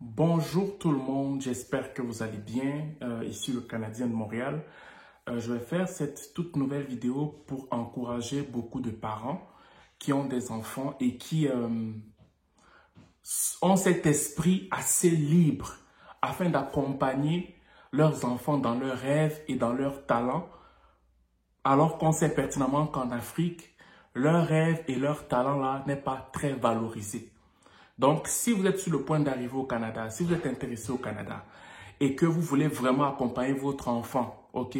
Bonjour tout le monde, j'espère que vous allez bien. Ici le Canadien de Montréal. Je vais faire cette toute nouvelle vidéo pour encourager beaucoup de parents qui ont des enfants et qui ont cet esprit assez libre afin d'accompagner leurs enfants dans leurs rêves et dans leurs talents, alors qu'on sait pertinemment qu'en Afrique, leurs rêves et leurs talents là n'est pas très valorisé. Donc, si vous êtes sur le point d'arriver au Canada, si vous êtes intéressé au Canada et que vous voulez vraiment accompagner votre enfant, ok,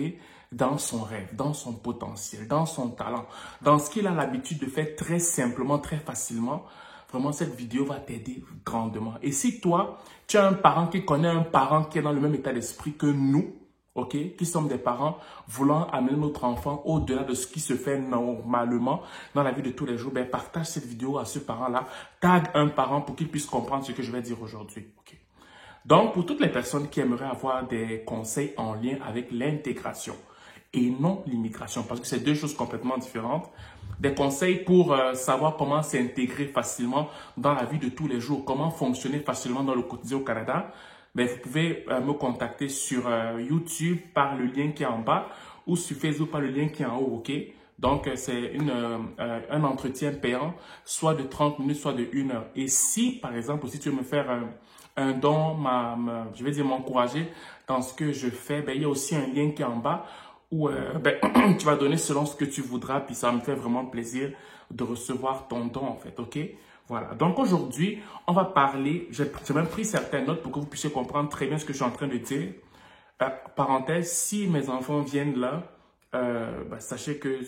dans son rêve, dans son potentiel, dans son talent, dans ce qu'il a l'habitude de faire très simplement, très facilement, vraiment cette vidéo va t'aider grandement. Et si toi, tu as un parent qui connaît un parent qui est dans le même état d'esprit que nous, ok, qui sommes des parents voulant amener notre enfant au-delà de ce qui se fait normalement dans la vie de tous les jours, ben partage cette vidéo à ce parent-là, tag un parent pour qu'il puisse comprendre ce que je vais dire aujourd'hui. Okay. Donc, pour toutes les personnes qui aimeraient avoir des conseils en lien avec l'intégration et non l'immigration, parce que c'est deux choses complètement différentes, des conseils pour savoir comment s'intégrer facilement dans la vie de tous les jours, comment fonctionner facilement dans le quotidien au Canada, ben, vous pouvez me contacter sur YouTube par le lien qui est en bas ou sur Facebook par le lien qui est en haut, ok? Donc, c'est un entretien payant, soit de 30 minutes, soit de 1 heure. Et si, par exemple, si tu veux me faire un don, je vais dire m'encourager dans ce que je fais, ben, il y a aussi un lien qui est en bas où ben, tu vas donner selon ce que tu voudras, puis ça me fait vraiment plaisir de recevoir ton don, en fait, ok? Voilà, donc aujourd'hui, on va parler, j'ai même pris certaines notes pour que vous puissiez comprendre très bien ce que je suis en train de dire. Parenthèse, si mes enfants viennent là, bah, sachez que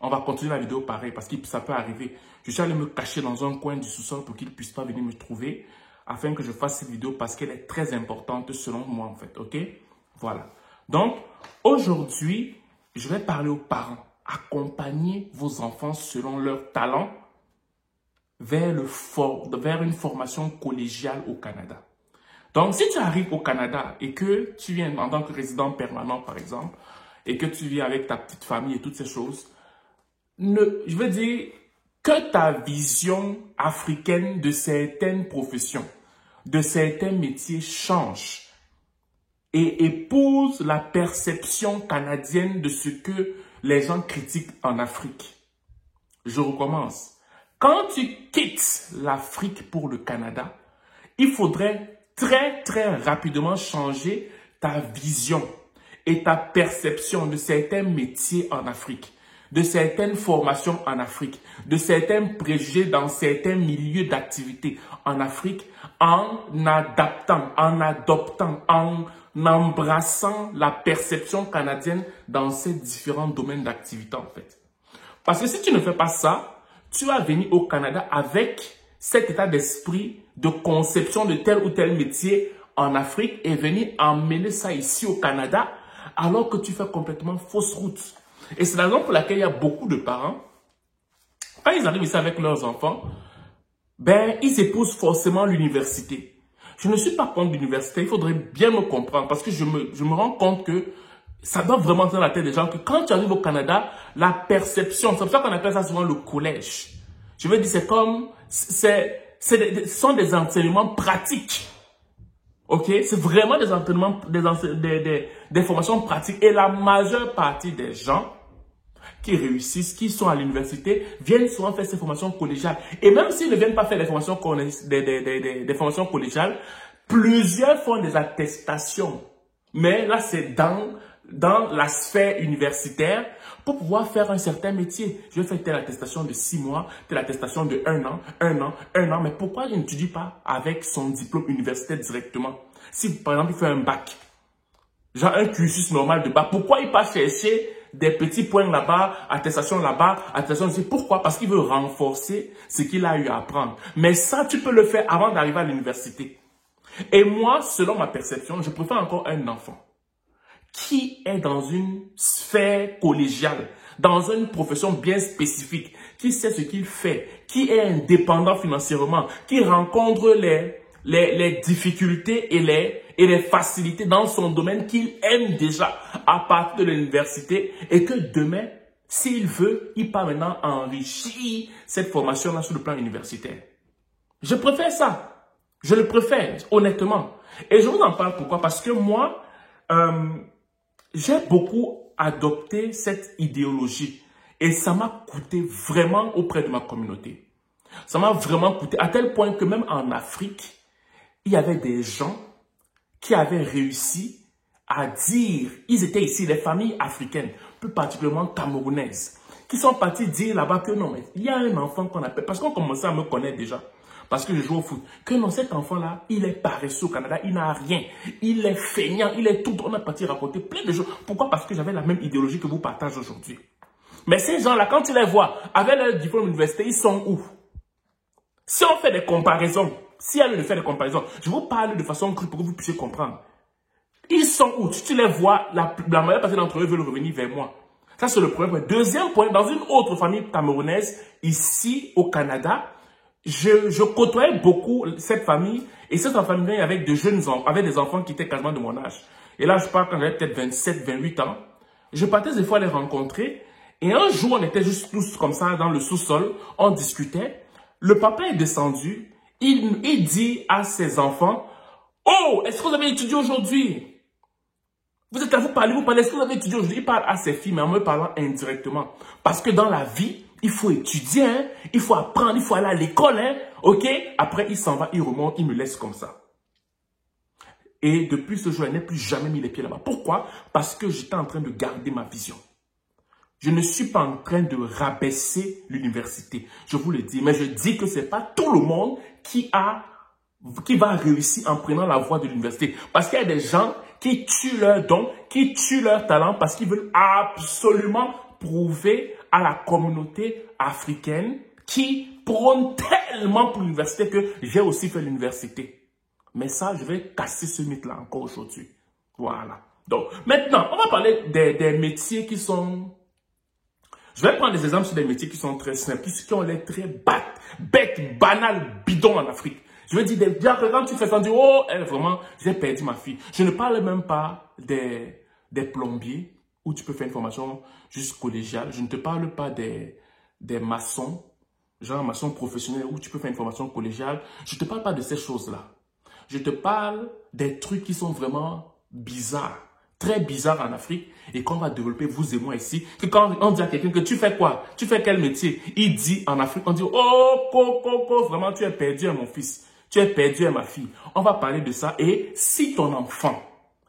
on va continuer la vidéo pareil parce que ça peut arriver. Je suis allé me cacher dans un coin du sous-sol pour qu'ils ne puissent pas venir me trouver afin que je fasse cette vidéo parce qu'elle est très importante selon moi en fait, ok? Voilà. Donc, aujourd'hui, je vais parler aux parents. Accompagnez vos enfants selon leurs talents vers une formation collégiale au Canada. Donc, si tu arrives au Canada et que tu viens en tant que résident permanent, par exemple, et que tu vis avec ta petite famille et toutes ces choses, je veux dire que ta vision africaine de certaines professions, de certains métiers change et épouse la perception canadienne de ce que les gens critiquent en Afrique. Je recommence. Quand tu quittes l'Afrique pour le Canada, il faudrait très rapidement changer ta vision et ta perception de certains métiers en Afrique, de certaines formations en Afrique, de certains préjugés dans certains milieux d'activité en Afrique, en adaptant, en adoptant, en embrassant la perception canadienne dans ces différents domaines d'activité en fait. Parce que si tu ne fais pas ça, tu vas venir au Canada avec cet état d'esprit de conception de tel ou tel métier en Afrique et venir emmener ça ici au Canada alors que tu fais complètement fausse route. Et c'est la raison pour laquelle il y a beaucoup de parents, quand ils arrivent ici avec leurs enfants, ben, ils épousent forcément l'université. Je ne suis pas contre l'université, il faudrait bien me comprendre parce que je me rends compte que ça doit vraiment être dans la tête des gens que quand tu arrives au Canada, la perception, c'est pour ça qu'on appelle ça souvent le collège. Je veux dire, c'est comme, ce sont des enseignements pratiques. Ok? C'est vraiment des entraînements, des formations pratiques. Et la majeure partie des gens qui réussissent, qui sont à l'université, viennent souvent faire ces formations collégiales. Et même s'ils ne viennent pas faire des formations collégiales, plusieurs font des attestations. Mais là, c'est dans la sphère universitaire pour pouvoir faire un certain métier. Je vais faire telle attestation de 6 mois, telle attestation de 1 an. Mais pourquoi je n'étudie pas avec son diplôme universitaire directement? Si, par exemple, il fait un bac, genre un cursus normal de bac, pourquoi il passe chercher des petits points là-bas, attestation là-bas, attestation ici? Pourquoi? Parce qu'il veut renforcer ce qu'il a eu à apprendre. Mais ça, tu peux le faire avant d'arriver à l'université. Et moi, selon ma perception, je préfère encore un enfant qui est dans une sphère collégiale, dans une profession bien spécifique, qui sait ce qu'il fait, qui est indépendant financièrement, qui rencontre les difficultés et les facilités dans son domaine qu'il aime déjà à partir de l'université et que demain, s'il veut, il peut maintenant enrichir cette formation-là sur le plan universitaire. Je préfère ça. Je le préfère, honnêtement. Et je vous en parle pourquoi? Parce que moi, j'ai beaucoup adopté cette idéologie. Et ça m'a coûté vraiment auprès de ma communauté. Ça m'a vraiment coûté à tel point que même en Afrique, il y avait des gens qui avaient réussi à dire, ils étaient ici, les familles africaines, plus particulièrement camerounaises, qui sont partis dire là-bas que non, mais il y a un enfant qu'on appelle, parce qu'on commençait à me connaître déjà, parce que je joue au foot, que non, cet enfant-là, il est paresseux au Canada, il n'a rien, il est feignant, il est tout, on a parti raconter plein de choses. Pourquoi? Parce que j'avais la même idéologie que vous partagez aujourd'hui. Mais ces gens-là, quand tu les vois, avec leur diplôme d'université, ils sont où? Si on fait des comparaisons, si elle fait des comparaisons, je vous parle de façon crue pour que vous puissiez comprendre. Ils sont où? Tu les vois, la majeure partie d'entre eux veulent revenir vers moi. Ça, c'est le premier point. Deuxième point, dans une autre famille camerounaise, ici au Canada, je côtoyais beaucoup cette famille. Et cette famille avec de jeunes enfants, avec des enfants qui étaient quasiment de mon âge. Et là, je parle quand j'avais peut-être 27, 28 ans. Je partais des fois les rencontrer. Et un jour, on était juste tous comme ça dans le sous-sol. On discutait. Le papa est descendu. Il dit à ses enfants, « Oh, est-ce que vous avez étudié aujourd'hui? Vous êtes là, vous parlez, est-ce que vous avez étudié aujourd'hui? » Il parle à ses filles, mais en me parlant indirectement. Parce que dans la vie, il faut étudier, hein? Il faut apprendre, il faut aller à l'école, hein? Ok? Après, il s'en va, il remonte, il me laisse comme ça. Et depuis ce jour, je n'ai plus jamais mis les pieds là-bas. Pourquoi? Parce que j'étais en train de garder ma vision. Je ne suis pas en train de rabaisser l'université. Je vous le dis, mais je dis que ce n'est pas tout le monde qui va réussir en prenant la voie de l'université. Parce qu'il y a des gens qui tuent leurs dons, qui tuent leur talent parce qu'ils veulent absolument prouver à la communauté africaine qui prône tellement pour l'université que j'ai aussi fait l'université. Mais ça, je vais casser ce mythe-là encore aujourd'hui. Voilà. Donc, maintenant, on va parler des métiers qui sont... Je vais prendre des exemples sur des métiers qui sont très simples, qui ont l'air très bêtes, banales, bidons en Afrique. Je veux dire, quand tu fais ça, on dit, oh, vraiment, j'ai perdu ma fille. Je ne parle même pas des plombiers, où tu peux faire une formation juste collégiale. Je ne te parle pas des maçons, genre maçons professionnels, où tu peux faire une formation collégiale. Je ne te parle pas de ces choses-là. Je te parle des trucs qui sont vraiment bizarres. Très bizarre en Afrique et qu'on va développer vous et moi ici. Que quand on dit à quelqu'un que tu fais quoi? Tu fais quel métier? Il dit en Afrique, on dit oh, vraiment tu es perdu mon fils. Tu es perdu ma fille. On va parler de ça et si ton enfant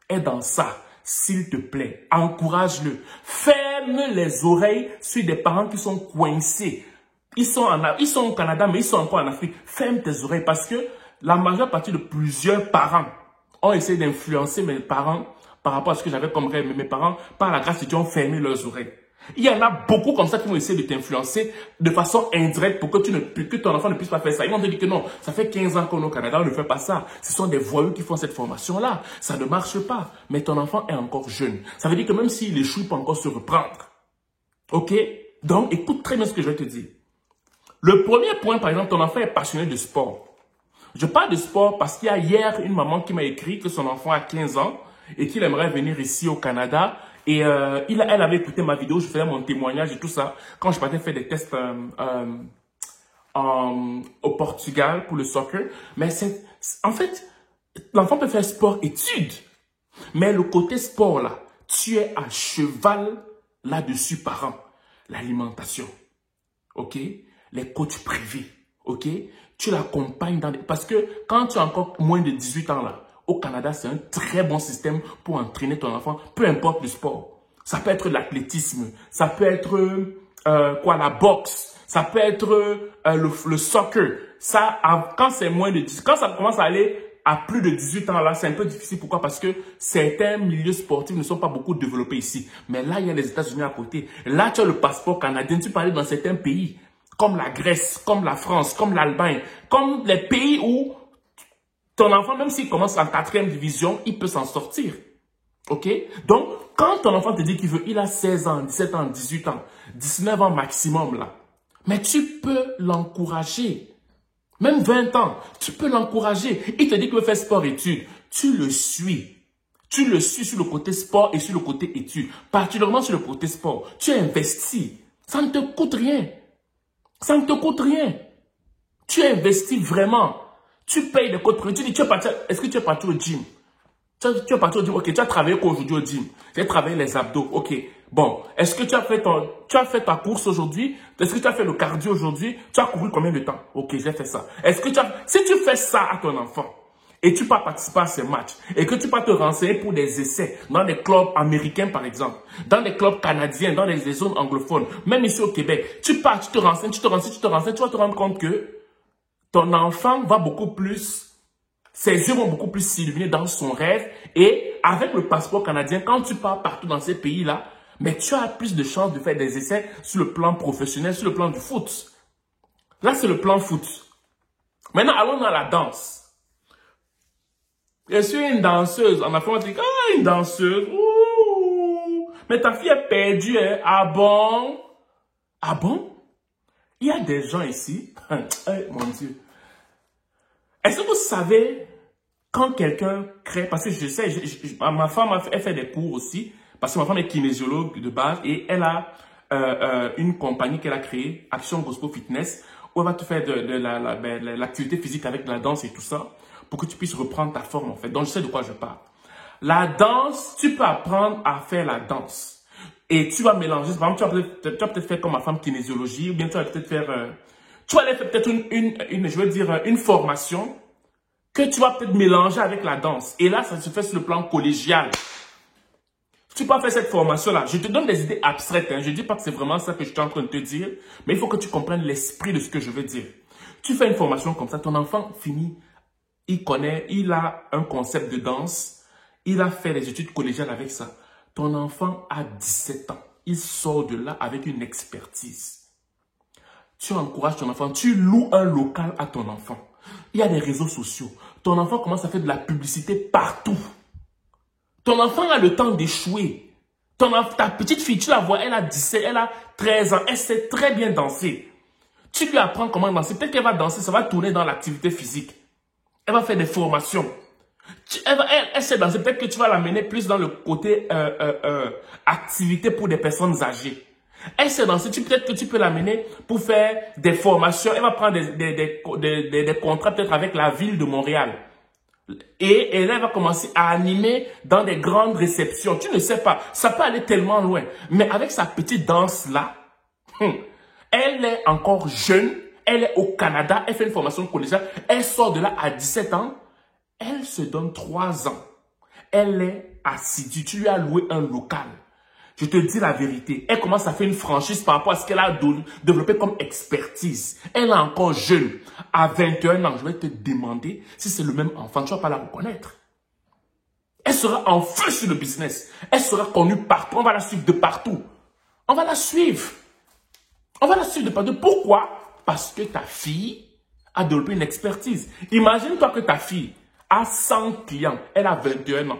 est dans ça, s'il te plaît, encourage-le. Ferme les oreilles sur des parents qui sont coincés. Ils sont au Canada mais ils sont encore en Afrique. Ferme tes oreilles parce que la majeure partie de plusieurs parents ont essayé d'influencer mes parents par rapport à ce que j'avais comme rêve. Mais mes parents, par la grâce de Dieu, ont fermé leurs oreilles. Il y en a beaucoup comme ça qui vont essayer de t'influencer de façon indirecte pour que ton enfant ne puisse pas faire ça. Ils vont te dire que non, ça fait 15 ans qu'on est au Canada, on ne fait pas ça. Ce sont des voyous qui font cette formation-là. Ça ne marche pas. Mais ton enfant est encore jeune. Ça veut dire que même s'il échoue, il peut encore se reprendre. Ok? Donc, écoute très bien ce que je vais te dire. Le premier point, par exemple, ton enfant est passionné de sport. Je parle de sport parce qu'il y a hier une maman qui m'a écrit que son enfant a 15 ans et qu'il aimerait venir ici au Canada. Et elle avait écouté ma vidéo, je faisais mon témoignage et tout ça. Quand je partais faire des tests au Portugal pour le soccer. Mais en fait, l'enfant peut faire sport-études. Mais le côté sport là, tu es à cheval là-dessus parent. L'alimentation, ok? Les coachs privés, ok? Tu l'accompagnes dans parce que quand tu as encore moins de 18 ans là, au Canada, c'est un très bon système pour entraîner ton enfant, peu importe le sport. Ça peut être l'athlétisme, ça peut être la boxe, ça peut être le soccer. Ça, quand c'est moins de 10, quand ça commence à aller à plus de 18 ans là, c'est un peu difficile. Pourquoi? Parce que certains milieux sportifs ne sont pas beaucoup développés ici. Mais là, il y a les États-Unis à côté. Là, tu as le passeport canadien. Tu peux aller dans certains pays, comme la Grèce, comme la France, comme l'Allemagne, comme les pays où ton enfant, même s'il commence en 4e division, il peut s'en sortir. Ok? Donc, quand ton enfant te dit qu'il veut, il a 16 ans, 17 ans, 18 ans, 19 ans maximum là. Mais tu peux l'encourager. Même 20 ans, tu peux l'encourager. Il te dit qu'il veut faire sport-études. Tu le suis. Tu le suis sur le côté sport et sur le côté études. Particulièrement sur le côté sport. Tu investis. Ça ne te coûte rien. Ça ne te coûte rien. Tu investis vraiment. Tu payes des codes privés. Tu dis, est-ce que tu es parti au gym? Tu es parti au gym, ok, tu as travaillé quoi aujourd'hui au gym? J'ai travaillé les abdos, ok. Bon, est-ce que tu as fait ta course aujourd'hui? Est-ce que tu as fait le cardio aujourd'hui? Tu as couru combien de temps? Ok, j'ai fait ça. Si tu fais ça à ton enfant, et tu vas participer à ces matchs, et que tu vas te renseigner pour des essais dans des clubs américains par exemple, dans des clubs canadiens, dans des zones anglophones, même ici au Québec, tu pars, tu te renseignes, tu vas te rendre compte que ton enfant va beaucoup plus, ses yeux vont beaucoup plus s'illuminer dans son rêve. Et avec le passeport canadien, quand tu pars partout dans ces pays-là, mais tu as plus de chances de faire des essais sur le plan professionnel, sur le plan du foot. Là, c'est le plan foot. Maintenant, allons dans la danse. Je suis une danseuse. En Afrique, on dit, ah, une danseuse. Ouh. Mais ta fille est perdue, hein? Ah bon? Ah bon? Il y a des gens ici. Mon Dieu. Est-ce que vous savez, quand quelqu'un crée, parce que je sais, ma femme, elle fait des cours aussi, parce que ma femme est kinésiologue de base et elle a une compagnie qu'elle a créée, Action Gospel Fitness, où elle va te faire de l'activité physique avec de la danse et tout ça, pour que tu puisses reprendre ta forme en fait. Donc je sais de quoi je parle. La danse, tu peux apprendre à faire la danse. Et tu vas mélanger, par exemple, tu vas peut-être faire comme ma femme kinésiologie, ou bien tu vas peut-être faire... tu vas aller faire peut-être une formation que tu vas peut-être mélanger avec la danse. Et là, ça se fait sur le plan collégial. Tu peux faire cette formation-là. Je te donne des idées abstraites. Hein. Je ne dis pas que c'est vraiment ça que je suis en train de te dire. Mais il faut que tu comprennes l'esprit de ce que je veux dire. Tu fais une formation comme ça. Ton enfant finit. Il connaît. Il a un concept de danse. Il a fait des études collégiales avec ça. Ton enfant a 17 ans. Il sort de là avec une expertise. Tu encourages ton enfant. Tu loues un local à ton enfant. Il y a des réseaux sociaux. Ton enfant commence à faire de la publicité partout. Ton enfant a le temps d'échouer. Ta petite fille, tu la vois, elle a 17, elle a 13 ans. Elle sait très bien danser. Tu lui apprends comment danser. Peut-être qu'elle va danser, ça va tourner dans l'activité physique. Elle va faire des formations. Elle sait danser. Peut-être que tu vas l'amener plus dans le côté activité pour des personnes âgées. Elle sait danser, peut-être que tu peux l'amener pour faire des formations. Elle va prendre des contrats peut-être avec la ville de Montréal. Et là, elle va commencer à animer dans des grandes réceptions. Tu ne sais pas, ça peut aller tellement loin. Mais avec sa petite danse-là, elle est encore jeune. Elle est au Canada, elle fait une formation collégiale. Elle sort de là à 17 ans. Elle se donne 3 ans. Elle est assidue. Tu lui as loué un local. Je te dis la vérité, elle commence à faire une franchise par rapport à ce qu'elle a développé comme expertise. Elle est encore jeune. À 21 ans, je vais te demander si c'est le même enfant. Tu ne vas pas la reconnaître. Elle sera en feu sur le business. Elle sera connue partout. On va la suivre de partout. On va la suivre. On va la suivre de partout. Pourquoi? Parce que ta fille a développé une expertise. Imagine-toi que ta fille a 100 clients. Elle a 21 ans.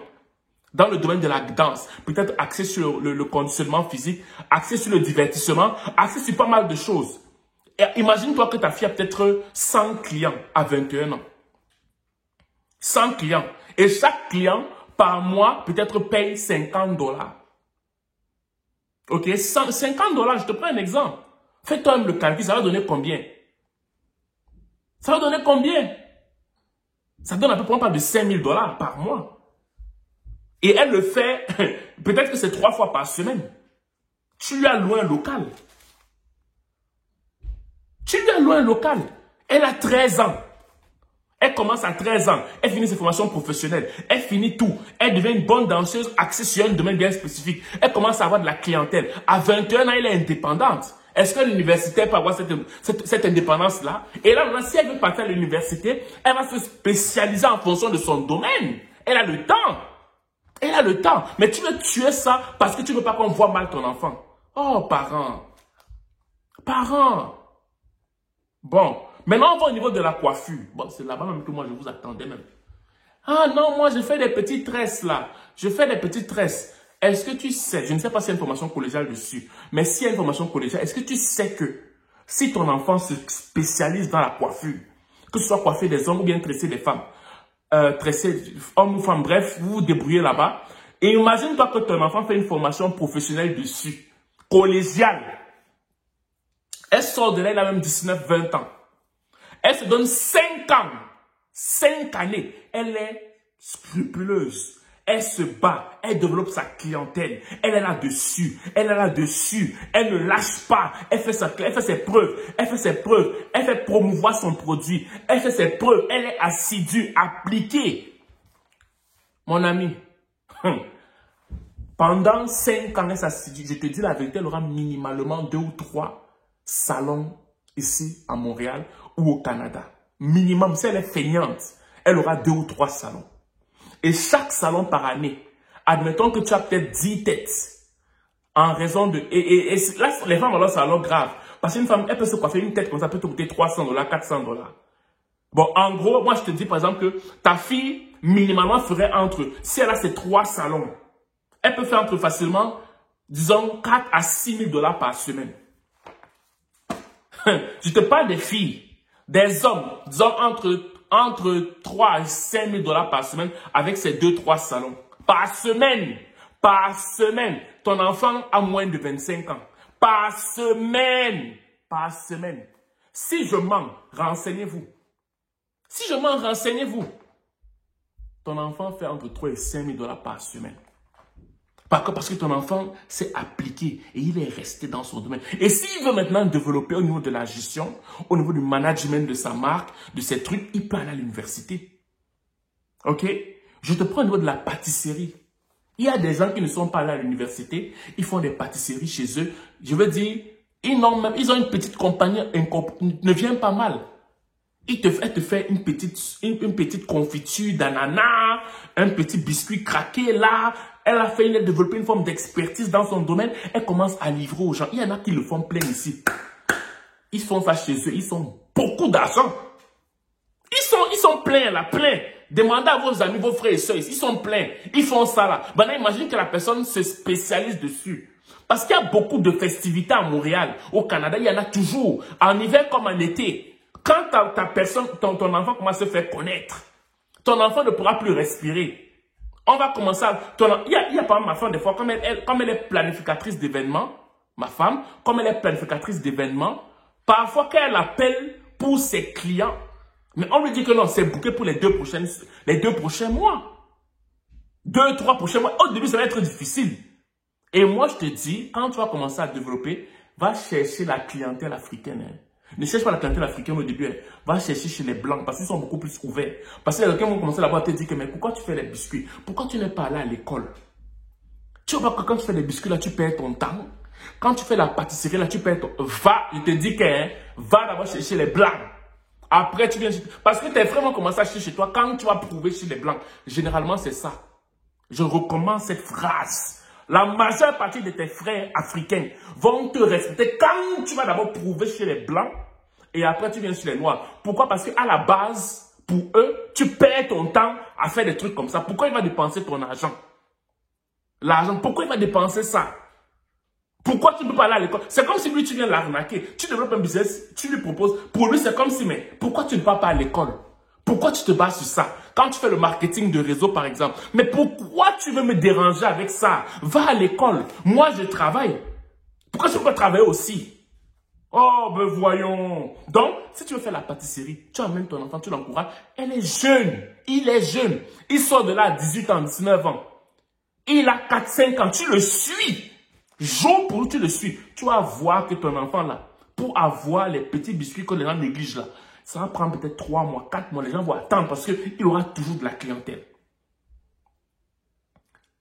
Dans le domaine de la danse, peut-être axé sur le conditionnement physique, axé sur le divertissement, axé sur pas mal de choses. Imagine-toi que ta fille a peut-être 100 clients à 21 ans. 100 clients. Et chaque client, par mois, peut-être paye $50. Ok, $50, je te prends un exemple. Fais-toi le calcul, ça va donner combien? Ça va donner combien? Ça donne à peu près, on parle de $5000 par mois. Et elle le fait, peut-être que c'est 3 fois par semaine. Tu lui as loué un local. Tu lui as loué un local. Elle a 13 ans. Elle commence à 13 ans. Elle finit ses formations professionnelles. Elle finit tout. Elle devient une bonne danseuse axée sur un domaine bien spécifique. Elle commence à avoir de la clientèle. À 21 ans, elle est indépendante. Est-ce que l'université peut avoir cette indépendance-là? Et là, maintenant, si elle veut partir à l'université, elle va se spécialiser en fonction de son domaine. Elle a le temps. Elle a le temps. Mais tu veux tuer ça parce que tu ne veux pas qu'on voit mal ton enfant. Oh, parents. Parents. Bon. Maintenant, on va au niveau de la coiffure. Bon, c'est là-bas même que moi, je vous attendais même. Ah non, moi, je fais des petites tresses là. Je fais des petites tresses. Est-ce que tu sais, je ne sais pas s'il y a une formation collégiale dessus, mais s'il y a une formation collégiale, est-ce que tu sais que si ton enfant se spécialise dans la coiffure, que ce soit coiffer des hommes ou bien tresser des femmes, tresser homme ou femme, bref, vous vous débrouillez là-bas. Et imagine-toi que ton enfant fait une formation professionnelle dessus, collégiale. Elle sort de là, elle a même 19-20 ans. Elle se donne 5 ans. 5 années. Elle est scrupuleuse. Elle se bat, elle développe sa clientèle, elle est là-dessus, elle est là-dessus, elle ne lâche pas, elle fait ses preuves, elle fait promouvoir son produit, elle fait ses preuves, elle est assidue, appliquée. Mon ami, pendant 5 ans, elle s'assidue, je te dis la vérité, elle aura minimalement 2 ou 3 salons ici à Montréal ou au Canada. Minimum, si elle est feignante, elle aura 2 ou 3 salons. Et chaque salon par année, admettons que tu as peut-être 10 têtes, en raison de... Et là, les femmes, alors, c'est alors grave. Parce qu'une femme, elle peut se coiffer une tête comme ça, peut te coûter $300, $400. Bon, en gros, moi, je te dis, par exemple, que ta fille, minimalement, ferait entre... Si elle a ses 3 salons, elle peut faire entre facilement, disons, 4 à 6 000 $ par semaine. Je te parle des filles, des hommes, disons, entre 3 et 5 000 $ par semaine avec ces 2-3 salons. Par semaine. Par semaine. Ton enfant a moins de 25 ans. Par semaine. Par semaine. Si je mens, renseignez-vous. Si je mens, renseignez-vous. Ton enfant fait entre 3 et 5 000 $ par semaine. Parce que ton enfant s'est appliqué et il est resté dans son domaine. Et s'il veut maintenant développer au niveau de la gestion, au niveau du management de sa marque, de ses trucs, il peut aller à l'université. Ok? Je te prends au niveau de la pâtisserie. Il y a des gens qui ne sont pas allés à l'université, ils font des pâtisseries chez eux. Je veux dire, ils ont une petite compagnie, ne vient pas mal. Elle te fait une petite confiture d'ananas, un petit biscuit craqué là. Elle a développé une forme d'expertise dans son domaine. Elle commence à livrer aux gens. Il y en a qui le font plein ici. Ils font ça chez eux. Ils ont beaucoup d'argent. Ils sont pleins là, pleins. Demandez à vos amis, vos frères et soeurs. Ils sont pleins. Ils font ça là. Maintenant, imagine que la personne se spécialise dessus. Parce qu'il y a beaucoup de festivités à Montréal. Au Canada, il y en a toujours. En hiver comme en été. Quand ton enfant commence à se faire connaître, ton enfant ne pourra plus respirer. On va commencer à... Il y a pas ma femme, des fois, comme elle est planificatrice d'événements, ma femme, comme elle est planificatrice d'événements, parfois quand elle appelle pour ses clients, mais on lui dit que non, c'est booké pour les 2 prochains mois. 2-3 prochains mois. Au début, ça va être difficile. Et moi, je te dis, quand tu vas commencer à développer, va chercher la clientèle africaine. Hein. Ne cherche pas la clientèle africaine au début. Va chercher chez les blancs parce qu'ils sont beaucoup plus ouverts. Parce que quelqu'un va commencer là-bas à te dire que mais pourquoi tu fais les biscuits? Pourquoi tu n'es pas allé à l'école? Tu vois que quand tu fais les biscuits là, tu perds ton temps. Quand tu fais la pâtisserie là, tu perds ton... Va, je te dis que va d'abord chercher les blancs. Après, tu viens... Parce que tu es vraiment commencé à chercher chez toi quand tu vas prouver chez les blancs. Généralement, c'est ça. Je recommande cette phrase. La majeure partie de tes frères africains vont te respecter quand tu vas d'abord prouver chez les blancs et après tu viens chez les noirs. Pourquoi? Parce qu'à la base, pour eux, tu perds ton temps à faire des trucs comme ça. Pourquoi il va dépenser ton argent? L'argent, pourquoi il va dépenser ça? Pourquoi tu ne peux pas aller à l'école? C'est comme si lui, tu viens l'arnaquer. Tu développes un business, tu lui proposes. Pour lui, c'est comme si, mais pourquoi tu ne vas pas à l'école? Pourquoi tu te bases sur ça? Quand tu fais le marketing de réseau, par exemple. Mais pourquoi tu veux me déranger avec ça? Va à l'école. Moi, je travaille. Pourquoi je ne peux pas travailler aussi? Oh, ben voyons. Donc, si tu veux faire la pâtisserie, tu amènes ton enfant, tu l'encourages. Elle est jeune. Il est jeune. Il sort de là à 18 ans, 19 ans. Il a 4-5 ans. Tu le suis. Jour pour jour, tu le suis. Tu vas voir que ton enfant, là, pour avoir les petits biscuits que les gens négligent, là, ça va prendre peut-être 3 mois, 4 mois. Les gens vont attendre parce qu'il aura toujours de la clientèle.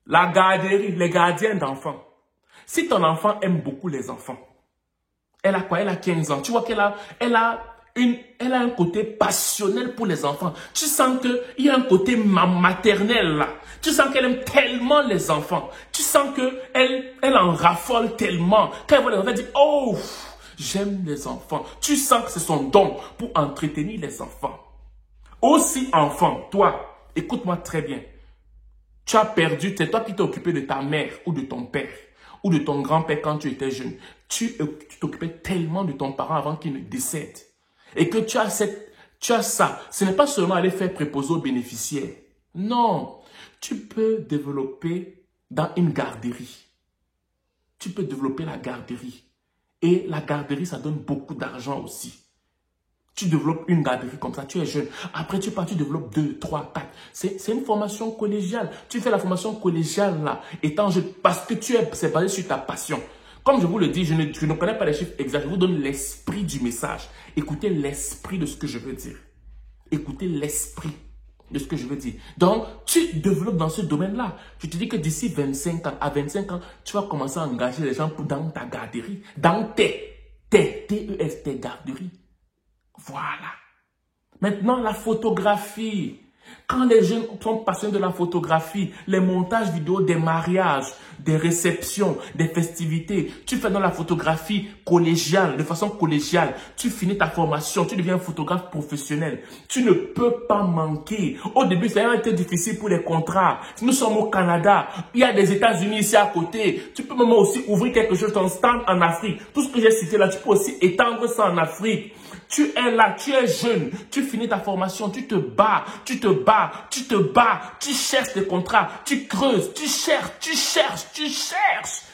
La garderie, les gardiens d'enfants. Si ton enfant aime beaucoup les enfants, elle a quoi? Elle a 15 ans. Tu vois qu'elle a un côté passionnel pour les enfants. Tu sens qu'il y a un côté maternel là. Tu sens qu'elle aime tellement les enfants. Tu sens qu'elle en raffole tellement. Quand elle voit les enfants, elle dit, oh, j'aime les enfants. Tu sens que c'est son don pour entretenir les enfants. Aussi enfant, toi, écoute-moi très bien. Tu as perdu, c'est toi qui t'es occupé de ta mère ou de ton père ou de ton grand-père quand tu étais jeune. Tu t'occupais tellement de ton parent avant qu'il ne décède. Et que tu as ça. Ce n'est pas seulement aller faire préposer aux bénéficiaires. Non. Tu peux développer dans une garderie. Tu peux développer la garderie. Et la garderie, ça donne beaucoup d'argent aussi. Tu développes une garderie comme ça, tu es jeune. Après, tu pars, tu développes 2, 3, 4. C'est une formation collégiale. Tu fais la formation collégiale là, étant jeune, parce que c'est basé sur ta passion. Comme je vous le dis, je ne connais pas les chiffres exacts. Je vous donne l'esprit du message. Écoutez l'esprit de ce que je veux dire. Écoutez l'esprit de ce que je veux dire. Donc, tu développes dans ce domaine-là. Je te dis que d'ici 25 ans, à 25 ans, tu vas commencer à engager les gens dans ta garderie. Dans tes garderies. Voilà. Maintenant, la photographie. Quand les jeunes sont passionnés de la photographie, les montages vidéo des mariages, des réceptions, des festivités, tu fais dans la photographie collégiale, de façon collégiale, tu finis ta formation, tu deviens un photographe professionnel. Tu ne peux pas manquer. Au début, ça a été difficile pour les contrats. Nous sommes au Canada, il y a des États-Unis ici à côté. Tu peux même aussi ouvrir quelque chose, ton stand en Afrique. Tout ce que j'ai cité là, tu peux aussi étendre ça en Afrique. Tu es là, tu es jeune, tu finis ta formation, tu te bats, tu cherches des contrats, tu creuses, tu cherches.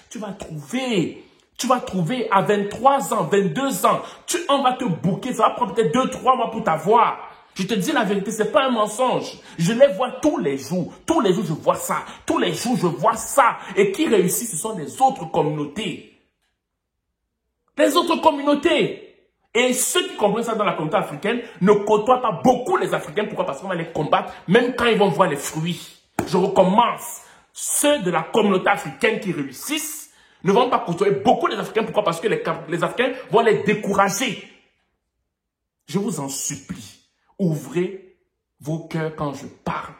Tu vas trouver à 23 ans, 22 ans, on va te booker, ça va prendre peut-être 2-3 mois pour t'avoir. Je te dis la vérité, c'est pas un mensonge. Je les vois tous les jours je vois ça, tous les jours je vois ça. Et qui réussit, ce sont les autres communautés. Les autres communautés. Et ceux qui comprennent ça dans la communauté africaine ne côtoient pas beaucoup les Africains. Pourquoi? Parce qu'on va les combattre, même quand ils vont voir les fruits. Je recommence. Ceux de la communauté africaine qui réussissent ne vont pas côtoyer beaucoup les Africains. Pourquoi? Parce que les Africains vont les décourager. Je vous en supplie, ouvrez vos cœurs quand je parle.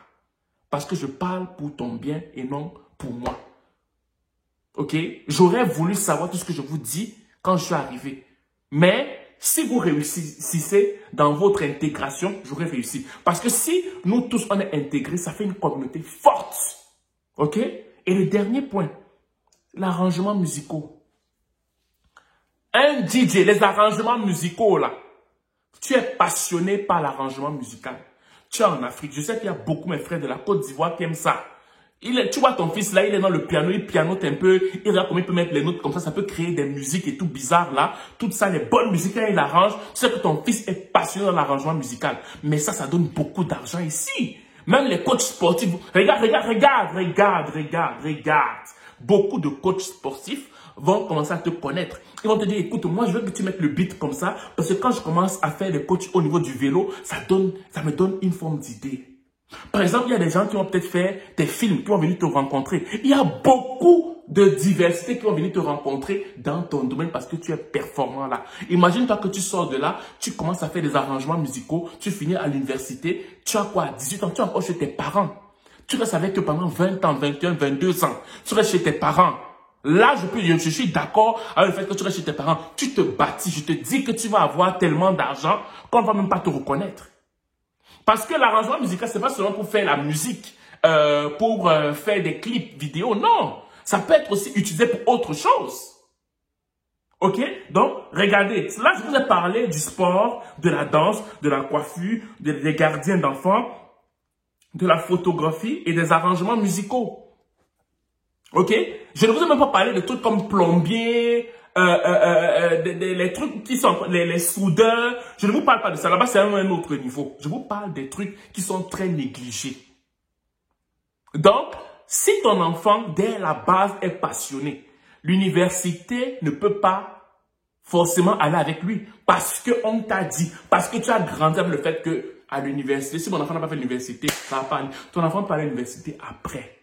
Parce que je parle pour ton bien et non pour moi. Ok? J'aurais voulu savoir tout ce que je vous dis quand je suis arrivé. Mais si vous réussissez dans votre intégration, j'aurais réussi. Parce que si nous tous on est intégrés, ça fait une communauté forte. Ok? Et le dernier point, l'arrangement musical. Un DJ, les arrangements musicaux là. Tu es passionné par l'arrangement musical. Tu es en Afrique. Je sais qu'il y a beaucoup mes frères de la Côte d'Ivoire qui aiment ça. Tu vois ton fils là, il est dans le piano, il pianote un peu, il regarde comment il peut mettre les notes comme ça peut créer des musiques et tout bizarre là. Tout ça, les bonnes musiques, quand il arrange, tu sais que ton fils est passionné dans l'arrangement musical. Mais ça donne beaucoup d'argent ici. Même les coachs sportifs, regarde. Beaucoup de coachs sportifs vont commencer à te connaître. Ils vont te dire, écoute, moi je veux que tu mettes le beat comme ça, parce que quand je commence à faire des coachs au niveau du vélo, ça me donne une forme d'idée. Par exemple, il y a des gens qui vont peut-être faire des films, qui vont venir te rencontrer. Il y a beaucoup de diversité qui vont venir te rencontrer dans ton domaine parce que tu es performant là. Imagine-toi que tu sors de là, tu commences à faire des arrangements musicaux, tu finis à l'université, tu as quoi, 18 ans, tu es encore chez tes parents. Tu restes avec eux pendant 20 ans, 21, 22 ans. Tu restes chez tes parents. Là, je suis d'accord avec le fait que tu restes chez tes parents. Tu te bâtis, je te dis que tu vas avoir tellement d'argent qu'on ne va même pas te reconnaître. Parce que l'arrangement musical, c'est pas seulement pour faire la musique, pour faire des clips vidéo, non. Ça peut être aussi utilisé pour autre chose. Ok? Donc, regardez. Là, je vous ai parlé du sport, de la danse, de la coiffure, des gardiens d'enfants, de la photographie et des arrangements musicaux. Ok? Je ne vous ai même pas parlé de trucs comme plombier, les trucs qui sont les soudeurs. Je ne vous parle pas de ça. Là-bas, c'est un autre niveau. Je vous parle des trucs qui sont très négligés. Donc, si ton enfant, dès la base, est passionné, l'université ne peut pas forcément aller avec lui parce qu'on t'a dit, parce que tu as grandi avec le fait que à l'université, si mon enfant n'a pas fait l'université, ça va pas aller. Ton enfant peut aller à l'université après.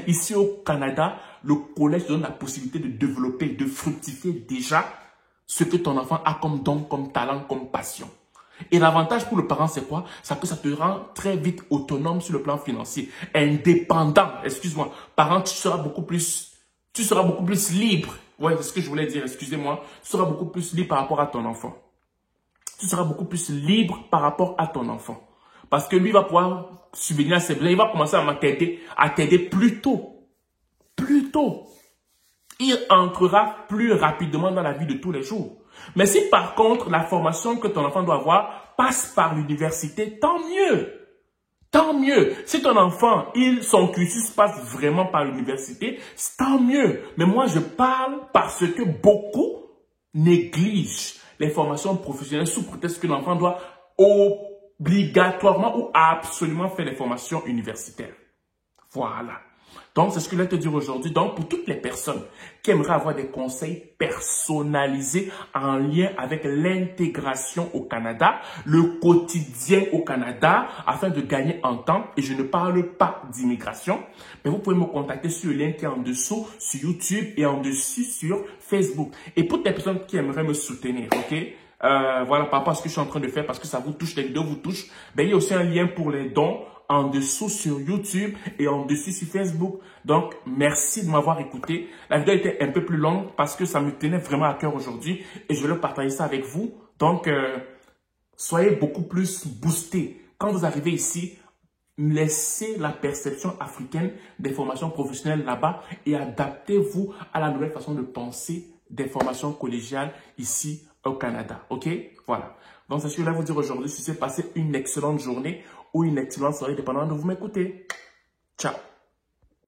Ici au Canada, le collège donne la possibilité de développer, de fructifier déjà ce que ton enfant a comme don, comme talent, comme passion. Et l'avantage pour le parent, c'est quoi? C'est que ça te rend très vite autonome sur le plan financier. Indépendant, excuse-moi. Parent, tu seras beaucoup plus libre. Ouais, c'est ce que je voulais dire, excusez-moi. Tu seras beaucoup plus libre par rapport à ton enfant. Tu seras beaucoup plus libre par rapport à ton enfant. Parce que lui va pouvoir subvenir à ses besoins. Il va commencer à t'aider plus tôt. Plus tôt. Il entrera plus rapidement dans la vie de tous les jours. Mais si par contre, la formation que ton enfant doit avoir passe par l'université, tant mieux. Tant mieux. Si ton enfant, son cursus passe vraiment par l'université, tant mieux. Mais moi, je parle parce que beaucoup négligent les formations professionnelles sous prétexte que l'enfant doit obligatoirement ou absolument faire les formations universitaires. Voilà. Donc, c'est ce que je vais te dire aujourd'hui. Donc, pour toutes les personnes qui aimeraient avoir des conseils personnalisés en lien avec l'intégration au Canada, le quotidien au Canada, afin de gagner en temps, et je ne parle pas d'immigration, mais vous pouvez me contacter sur le lien qui est en dessous sur YouTube et en dessus sur Facebook. Et pour les personnes qui aimeraient me soutenir, ok? Voilà, par rapport à ce que je suis en train de faire, parce que ça vous touche, les vidéos vous touchent, ben, il y a aussi un lien pour les dons en dessous sur YouTube et en dessus sur Facebook. Donc, merci de m'avoir écouté. La vidéo était un peu plus longue parce que ça me tenait vraiment à cœur aujourd'hui et je voulais partager ça avec vous. Donc, soyez beaucoup plus boostés. Quand vous arrivez ici, laissez la perception africaine des formations professionnelles là-bas et adaptez-vous à la nouvelle façon de penser des formations collégiales ici au Canada. OK? Voilà. Donc, c'est ce que je voulais vous dire aujourd'hui. Si c'est passé une excellente journée ou une excellente soirée, dépendant de vous m'écouter. Ciao.